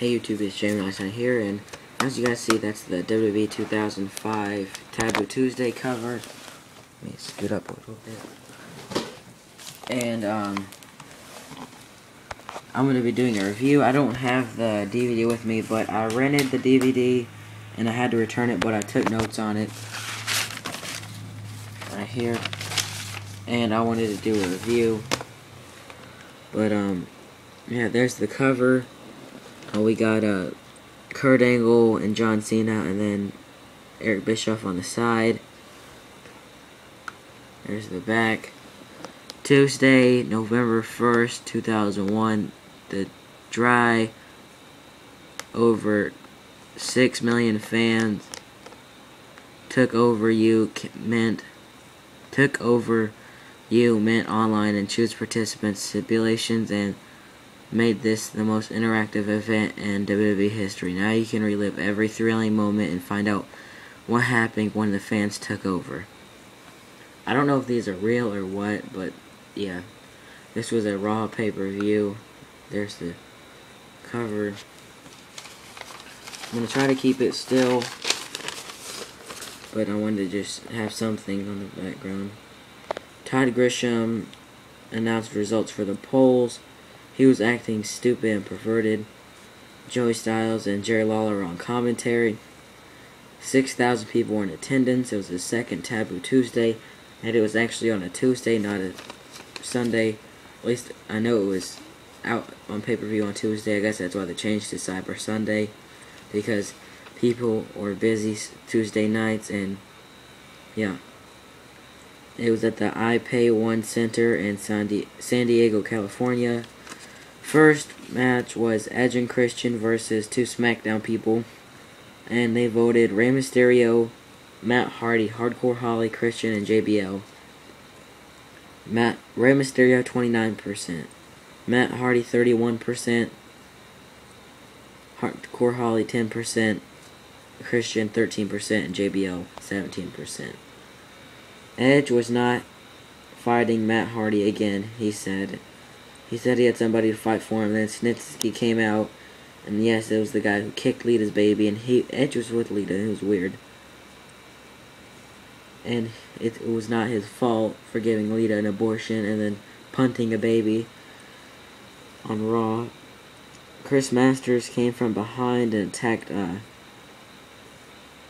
Hey YouTube, it's Jamie Einstein here, and as you guys see, that's the WWE 2005 Taboo Tuesday cover. Let me scoot up a little bit. And, I'm going to be doing a review. I don't have the DVD with me, but I rented the DVD, and I had to return it, but I took notes on it. Right here. And I wanted to do a review. But, yeah, there's the cover. We got, Kurt Angle and John Cena, and then Eric Bischoff on the side. There's the back. Tuesday, November 1st, 2001. The dry, over 6 million fans took over you meant online and choose participants, stipulations, and made this the most interactive event in WWE history. Now you can relive every thrilling moment and find out what happened when the fans took over. I don't know if these are real or what, but yeah. This was a Raw pay-per-view. There's the cover. I'm going to try to keep it still, but I wanted to just have something on the background. Todd Grisham announced results for the polls. He was acting stupid and perverted. Joey Styles and Jerry Lawler were on commentary. 6,000 people were in attendance. It was the second Taboo Tuesday, and it was actually on a Tuesday, not a Sunday. At least I know it was out on pay-per-view on Tuesday. I guess that's why they changed to Cyber Sunday, because people were busy Tuesday nights, and yeah. It was at the iPay One Center in San Diego, California. First match was Edge and Christian versus two SmackDown people, and they voted Rey Mysterio, Matt Hardy, Hardcore Holly, Christian, and JBL. Rey Mysterio 29%, Matt Hardy 31%, Hardcore Holly 10%, Christian 13%, and JBL 17%. Edge was not fighting Matt Hardy again, he said. He said he had somebody to fight for him. Then Snitsky came out, and yes, it was the guy who kicked Lita's baby, and Edge was with Lita. It was weird. And it was not his fault for giving Lita an abortion and then punting a baby on Raw. Chris Masters came from behind and attacked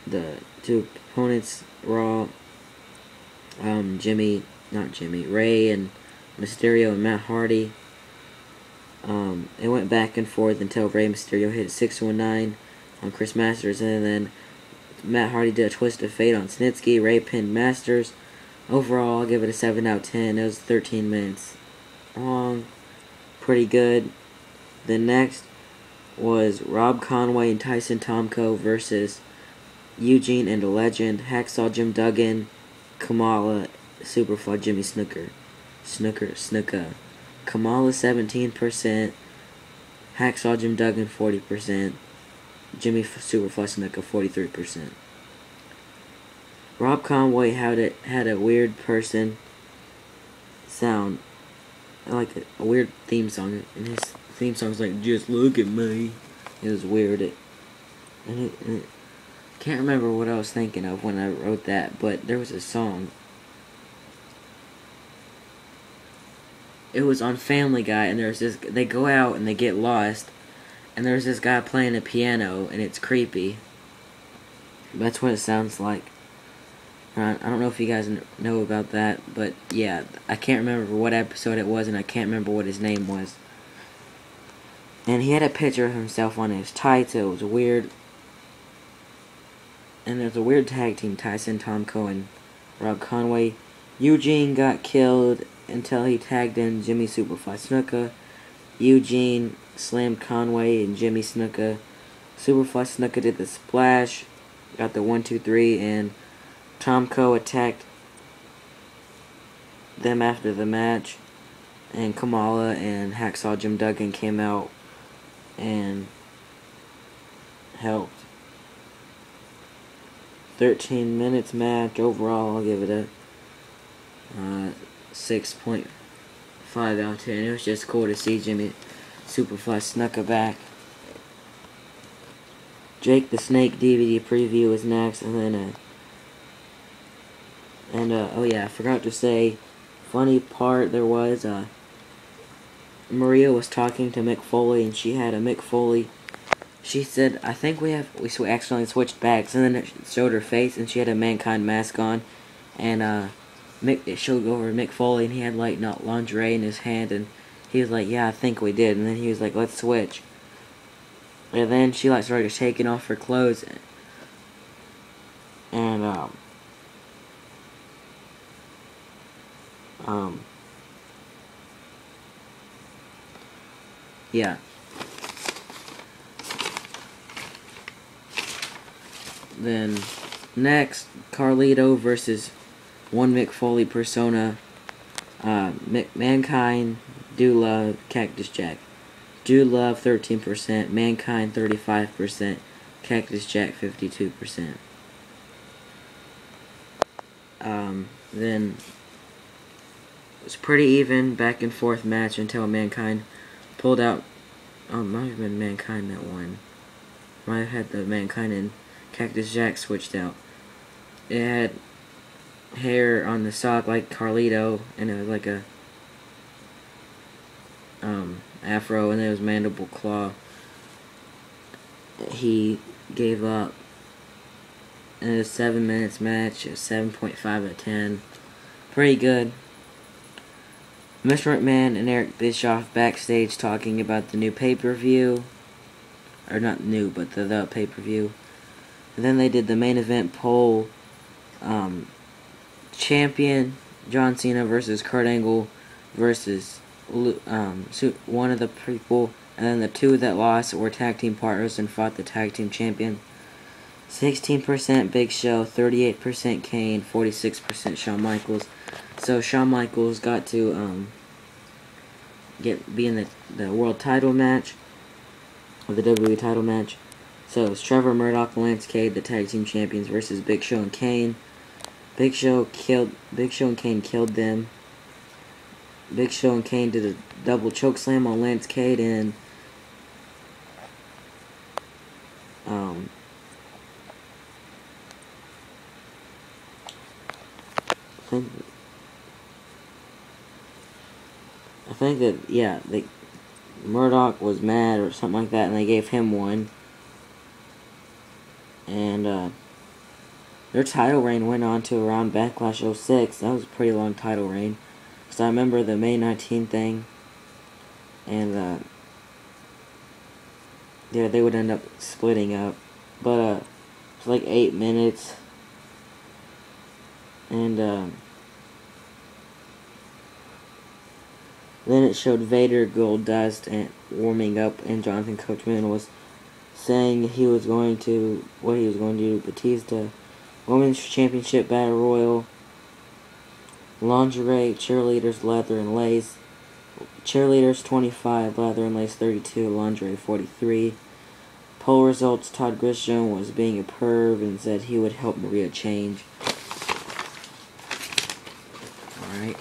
the two opponents, Raw. Rey and Mysterio and Matt Hardy. It went back and forth until Rey Mysterio hit 619 on Chris Masters, and then Matt Hardy did a twist of fate on Snitsky. Rey pinned Masters. Overall, I'll give it a 7 out of 10. It was 13 minutes long. Pretty good. The next was Rob Conway and Tyson Tomko versus Eugene and the Legend, Hacksaw Jim Duggan, Kamala, Superfly Jimmy Snuka. Kamala 17%, Hacksaw Jim Duggan 40%, Jimmy Superfly Snuka 43%. Rob Conway had a weird person sound, like a weird theme song, and his theme song was like, "Just look at me." It was weird. Can't remember what I was thinking of when I wrote that, but there was a song. It was on Family Guy, and there's this. They go out and they get lost, and there's this guy playing a piano, and it's creepy. That's what it sounds like. I don't know if you guys know about that, but yeah, I can't remember what episode it was, and I can't remember what his name was. And he had a picture of himself on his tights. It was weird. And there's a weird tag team, Tyson Tomko and Rob Conway. Eugene got killed until he tagged in Jimmy Superfly Snuka. Eugene slammed Conway and Jimmy Snuka. Superfly Snuka did the splash, got the 1, 2, 3, and Tomko attacked them after the match. And Kamala and Hacksaw Jim Duggan came out and helped. 13 minutes match. Overall, I'll give it a 6.5 out of 10. It was just cool to see Jimmy Superfly Snuka back. Jake the Snake DVD preview is next, and then oh yeah, I forgot to say, funny part there was Maria was talking to Mick Foley, and she had a Mick Foley. She said, "I think we accidentally switched backs," and then it showed her face, and she had a Mankind mask on, and it showed over Mick Foley, and he had like lingerie in his hand, and he was like, "Yeah, I think we did," and then he was like, "Let's switch," and then she like started taking off her clothes, and yeah. Then next, Carlito versus one Mick Foley persona. Mankind, Do Love, Cactus Jack. Do Love 13%, Mankind 35%, Cactus Jack 52%. Then it was pretty even back and forth match until Mankind pulled out. Oh, it might have been Mankind that won. Might have had the Mankind and Cactus Jack switched out. It had hair on the sock like Carlito, and it was like a afro, and it was mandible claw. He gave up. And it was 7 minutes match, 7.5 out of 10. Pretty good. Mr. McMahon and Eric Bischoff backstage talking about the new pay-per-view. Or not new, but the pay-per-view. And then they did the main event poll. Champion John Cena versus Kurt Angle versus one of the people. And then the two that lost were tag team partners and fought the tag team champion. 16% Big Show, 38% Kane, 46% Shawn Michaels. So Shawn Michaels got to be in the world title match, or the WWE title match. So it's Trevor Murdoch and Lance Cade, the tag team champions, versus Big Show and Kane. Big Show and Kane killed them. Big Show and Kane did a double choke slam on Lance Cade, and I think that, yeah, Murdoch was mad or something like that, and they gave him one. And their title reign went on to around Backlash 06. That was a pretty long title reign. Because I remember the May 19 thing, and yeah, they would end up splitting up. But it's like 8 minutes. And then it showed Vader, Goldust, and warming up, and Jonathan Coachman was saying what he was going to do. Batista, Women's Championship Battle Royal, lingerie, cheerleaders, leather and lace. Cheerleaders 25, leather and lace 32, lingerie 43. Poll results: Todd Grisham was being a perv and said he would help Maria change. Alright.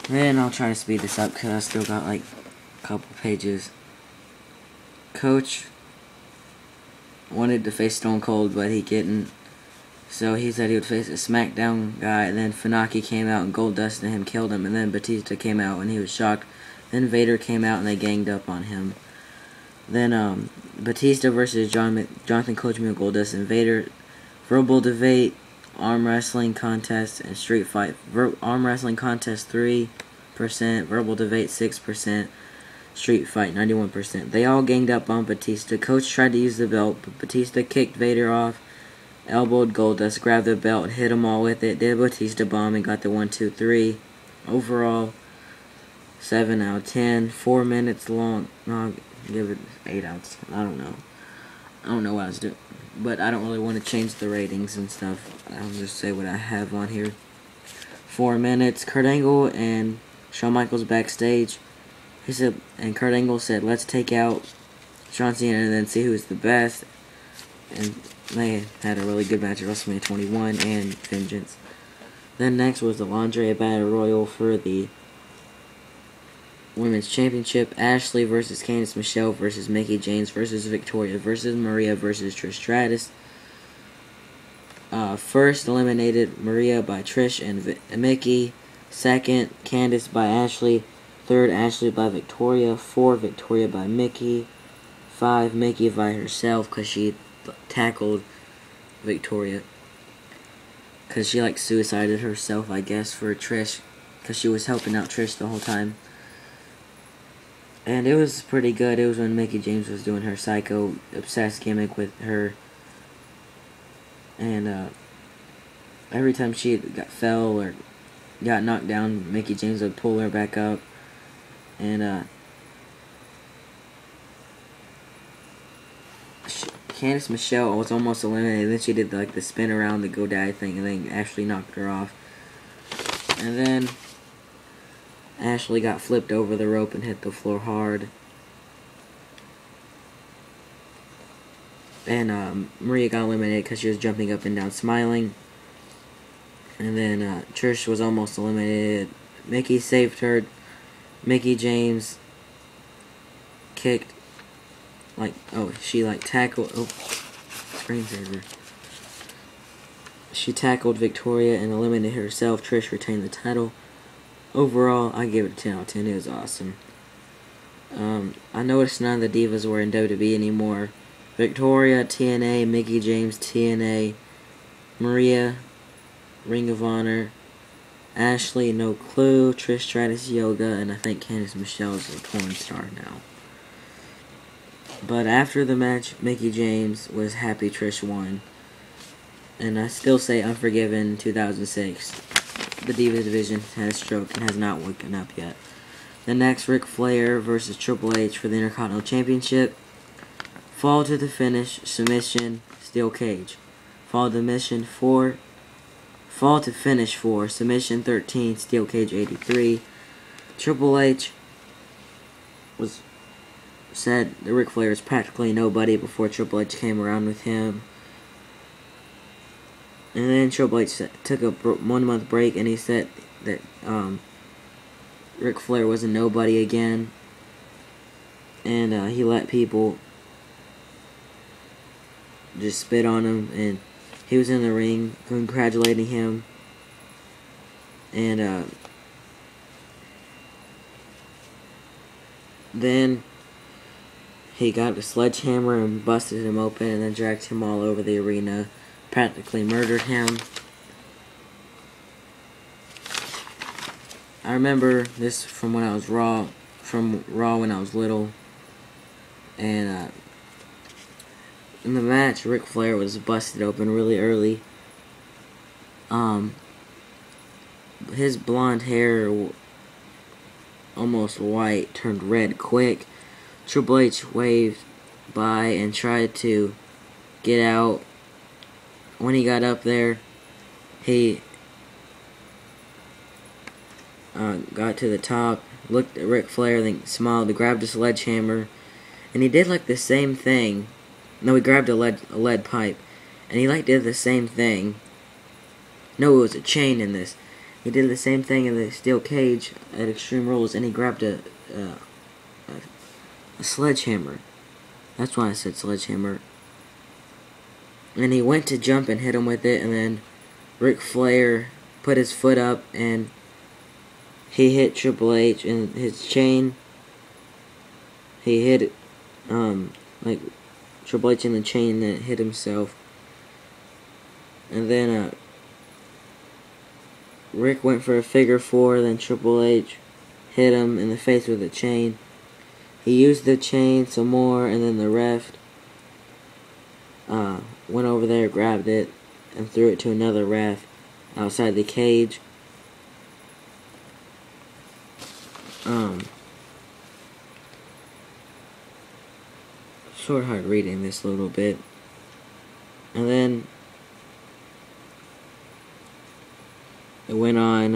Then I'll try to speed this up because I still got like a couple pages. Coach wanted to face Stone Cold, but he didn't. So he said he would face a SmackDown guy, and then Funaki came out and Goldust and him killed him, and then Batista came out and he was shocked. Then Vader came out and they ganged up on him. Then Batista versus Jonathan Coachman and Goldust and Vader. Verbal debate, arm wrestling contest, and street fight. Arm wrestling contest 3%, verbal debate 6%, street fight 91%. They all ganged up on Batista. Coach tried to use the belt, but Batista kicked Vader off, elbowed Goldust, grabbed the belt, hit them all with it, did a Batista bomb, and got the 1-2-3. Overall, 7 out of 10, 4 minutes long. No, I'll give it 8 out of 10. I don't know. I don't know what I was doing. But I don't really want to change the ratings and stuff. I'll just say what I have on here. 4 minutes. Kurt Angle and Shawn Michaels backstage. He said, and Kurt Angle said, "Let's take out John Cena and then see who's the best." And they had a really good match at WrestleMania 21 and Vengeance. Then next was the lingerie battle royal for the Women's Championship. Ashley versus Candice Michelle versus Mickie James versus Victoria versus Maria versus Trish Stratus. First eliminated Maria by Trish and Mickie. Second, Candice by Ashley. Third, Ashley by Victoria. 4, Victoria by Mickie. 5, Mickie by herself because she tackled Victoria. Because she suicided herself, I guess, for Trish. Because she was helping out Trish the whole time. And it was pretty good. It was when Mickie James was doing her psycho obsessed gimmick with her. And every time she fell or got knocked down, Mickie James would pull her back up. And Candice Michelle was almost eliminated. Then she did the spin around the GoDaddy thing, and then Ashley knocked her off. And then Ashley got flipped over the rope and hit the floor hard. And Maria got eliminated because she was jumping up and down smiling. And then Trish was almost eliminated. Mickie saved her. Mickie James kicked, she tackled, screensaver. She tackled Victoria and eliminated herself. Trish retained the title. Overall, I give it a 10 out of 10. It was awesome. I noticed none of the divas were in WWE anymore. Victoria, TNA, Mickie James, TNA, Maria, Ring of Honor, Ashley, no clue, Trish Stratus, Yoga, and I think Candice Michelle is a porn star now. But after the match, Mickie James was happy Trish won. And I still say Unforgiven 2006. The Divas division had a stroke and has not woken up yet. The next, Ric Flair versus Triple H for the Intercontinental Championship. Fall to the finish, submission, steel cage. Fall to finish 4, submission 13, steel cage 83. Triple H said that Ric Flair is practically nobody before Triple H came around with him. And then Triple H took a 1-month break, and he said that Ric Flair was a nobody again. And he let people just spit on him, and he was in the ring congratulating him. And then he got a sledgehammer and busted him open, and then dragged him all over the arena, practically murdered him. I remember this from when I was Raw when I was little. And in the match, Ric Flair was busted open really early. His blonde hair, almost white, turned red quick. Triple H waved by and tried to get out. When he got up there, he got to the top, looked at Ric Flair, then smiled, grabbed a sledgehammer, and he did the same thing. No, he grabbed a lead pipe, and he did the same thing. No, it was a chain in this. He did the same thing in the steel cage at Extreme Rules, and he grabbed a sledgehammer. That's why I said sledgehammer. And he went to jump and hit him with it, and then Ric Flair put his foot up, and he hit Triple H in his chain. He hit Triple H in the chain, and then hit himself. And then Rick went for a figure 4, then Triple H hit him in the face with a chain. He used the chain some more, and then the ref went over there, grabbed it, and threw it to another ref outside the cage. Sort of hard reading this a little bit. And then it went on,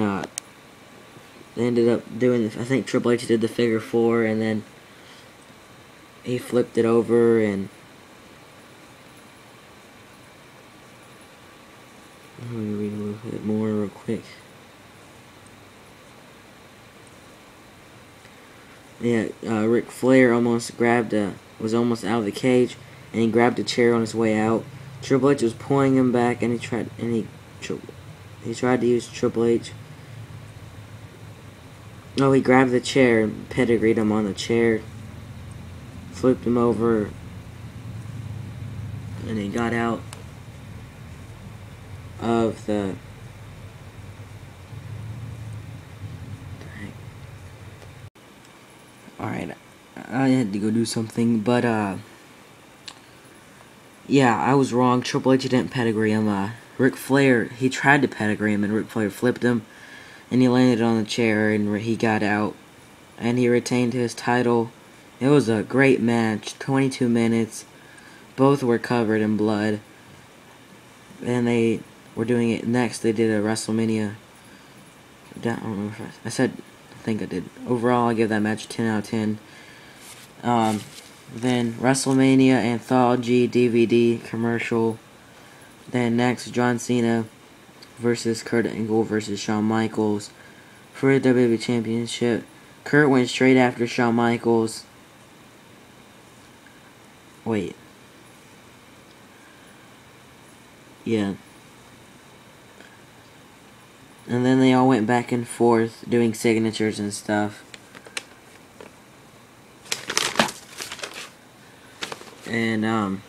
they ended up doing, I think Triple H did the figure 4, and then he flipped it over, and I'm going to read a little bit more real quick. Yeah, Ric Flair was almost out of the cage, and he grabbed a chair on his way out. Triple H was pulling him back, and he tried to use Triple H. Oh, he grabbed the chair and pedigreed him on the chair, flipped him over, and he got out of the. Alright, I had to go do something, but yeah, I was wrong. Triple H didn't pedigree him. Ric Flair, he tried to pedigree him, and Ric Flair flipped him, and he landed on the chair, and he got out, and he retained his title. It was a great match, 22 minutes. Both were covered in blood, and they were doing it next. They did a WrestleMania. I don't remember if I think I did. Overall, I give that match a 10 out of 10. Then WrestleMania Anthology DVD commercial. Then next, John Cena versus Kurt Angle versus Shawn Michaels for the WWE Championship. Kurt went straight after Shawn Michaels. Wait. Yeah. And then they all went back and forth doing signatures and stuff. And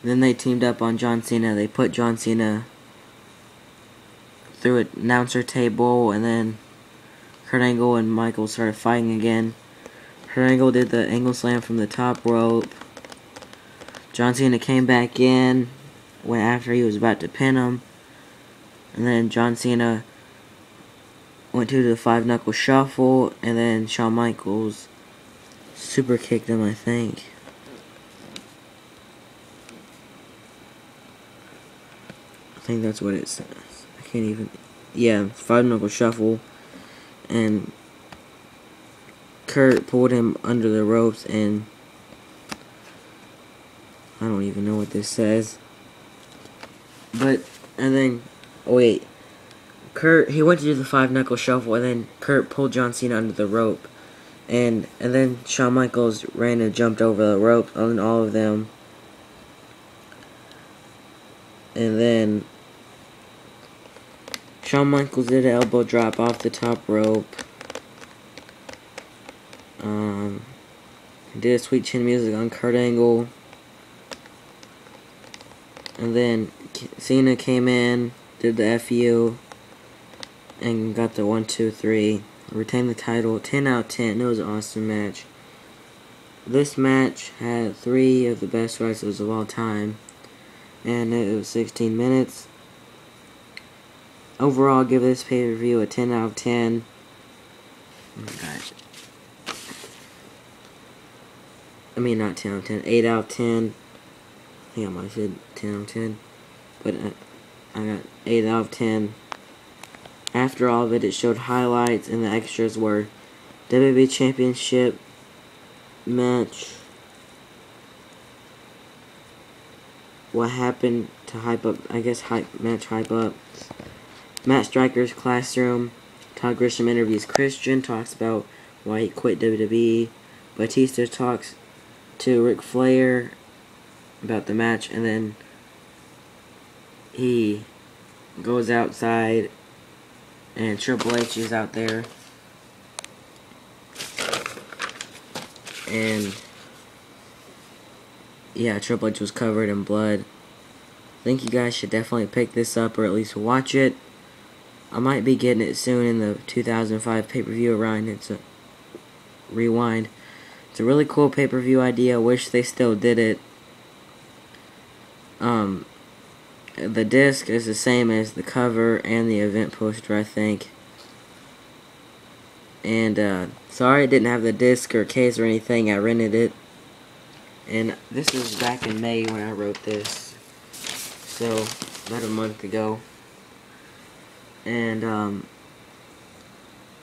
then they teamed up on John Cena. They put John Cena through an announcer table, and then Kurt Angle and Michael started fighting again. Kurt Angle did the angle slam from the top rope. John Cena came back in when after he was about to pin him. And then John Cena went to the 5-knuckle shuffle, and then Shawn Michaels super kicked him, I think. I think that's what it says. I can't even. Yeah, 5-knuckle shuffle, and Kurt pulled him under the ropes, and I don't even know what this says. And then, oh wait, he went to do the 5-knuckle shuffle, and then Kurt pulled John Cena under the rope, and then Shawn Michaels ran and jumped over the rope on all of them, and then Shawn Michaels did an elbow drop off the top rope. Did a sweet chin music on Kurt Angle. And then Cena came in, did the FU, and got the 1, 2, 3. Retained the title, 10 out of 10. It was an awesome match. This match had 3 of the best wrestlers of all time, and it was 16 minutes. Overall, I'll give this pay-per-view a 10 out of 10. I mean, not 10 out of 10, 8 out of 10. I think I might have said 10 out of 10. But I got 8 out of 10. After all of it, it showed highlights, and the extras were WWE Championship match. What happened to hype up, I guess, match hype up. Matt Striker's Classroom. Todd Grisham interviews Christian, talks about why he quit WWE. Batista talks to Ric Flair about the match, and then he goes outside, and Triple H is out there, and yeah, Triple H was covered in blood. I think you guys should definitely pick this up, or at least watch it. I might be getting it soon in the 2005 pay-per-view rewind. It's a rewind. It's a really cool pay-per-view idea. Wish they still did it. The disc is the same as the cover and the event poster, I think. And sorry I didn't have the disc or case or anything. I rented it. And this was back in May when I wrote this. So, about a month ago. And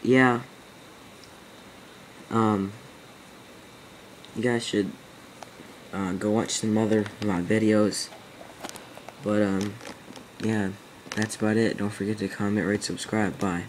yeah. You guys should go watch some other of my videos. But yeah, that's about it. Don't forget to comment, rate, subscribe. Bye.